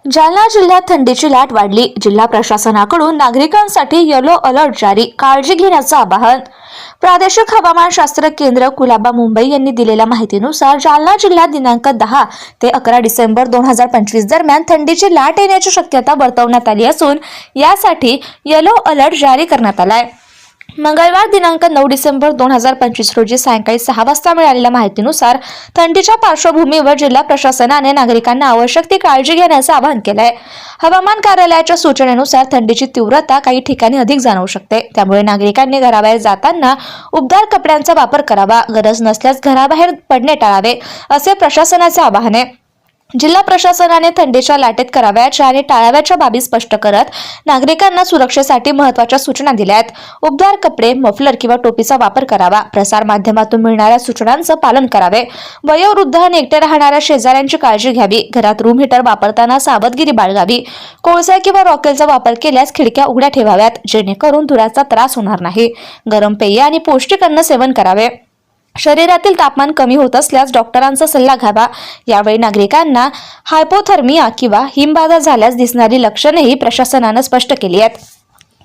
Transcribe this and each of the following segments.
जालना जिल्ह्यात थंडीची लाट वाढली। जिल्हा प्रशासनाकडून नागरिकांसाठी येलो अलर्ट जारी, काळजी घेण्याचं आवाहन। प्रादेशिक हवामानशास्त्र केंद्र कुलाबा मुंबई यांनी दिलेल्या माहितीनुसार जालना जिल्ह्यात दिनांक 10 ते 11 डिसेंबर 2025 दरम्यान थंडीची लाट येण्याची शक्यता वर्तवण्यात आली असून यासाठी येलो अलर्ट जारी करण्यात आलाय। मंगळवार दिनांक 9 डिसेंबर 2025 रोजी सायंकाळी 6 वाजता मिळालेल्या माहितीनुसार थंडीच्या पार्श्वभूमीवर जिल्हा प्रशासनाने नागरिकांना आवश्यक ती काळजी घेण्याचं आवाहन केलंय। हवामान कार्यालयाच्या सूचनेनुसार थंडीची तीव्रता काही ठिकाणी अधिक जाणवू शकते, त्यामुळे नागरिकांनी घराबाहेर जाताना उबदार कपड्यांचा वापर करावा, गरज नसल्यास घराबाहेर पडणे टाळावे, असे प्रशासनाचे आवाहन आहे। जिल्हा प्रशासनाने थंडीच्या लाटेत करावयाच्या आणि टाळाव्याच्या बाबी स्पष्ट करत नागरिकांना सुरक्षेसाठी महत्त्वाच्या सूचना दिल्या आहेत। उबदार कपडे, मफलर किंवा टोपीचा वापर करावा, प्रसार माध्यमातून मिळणाऱ्या सूचनांचं पालन करावे, वयोवृद्ध आणि एकटे राहणाऱ्या शेजाऱ्यांची काळजी घ्यावी, घरात रूम हीटर वापरताना सावधगिरी बाळगावी, कोळसा किंवा रॉकेलचा वापर केल्यास खिडक्या उघड्या ठेवाव्यात जेणेकरून धुराचा त्रास होणार नाही, गरम पेय आणि पौष्टिक अन्न सेवन करावे, शरीरातील तापमान कमी होत असल्यास डॉक्टरांचा सल्ला घ्यावा। यावेळी नागरिकांना हायपोथर्मिया किंवा हिमबाधा झाल्यास दिसणारी लक्षणेही प्रशासनानं स्पष्ट केली आहेत।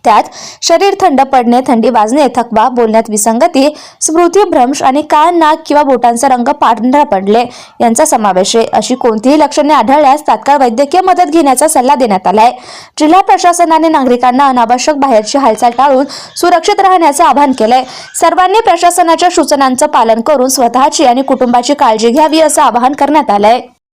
त्यात शरीर थंड पडणे, थंडी वाजणे, थकवा, बोलण्यात विसंगती, स्मृतिभ्रंश आणि कान, नाक किंवा बोटांचा रंग पांढरा पडले यांचा समावेश आहे। अशी कोणतीही लक्षणे आढळल्यास तात्काळ वैद्यकीय मदत घेण्याचा सल्ला देण्यात आलाय। जिल्हा प्रशासनाने नागरिकांना अनावश्यक बाहेरची हालचाल टाळून सुरक्षित राहण्याचे आवाहन केलंय। सर्वांनी प्रशासनाच्या सूचनांचं पालन करून स्वतःची आणि कुटुंबाची काळजी घ्यावी असं आवाहन करण्यात आलंय।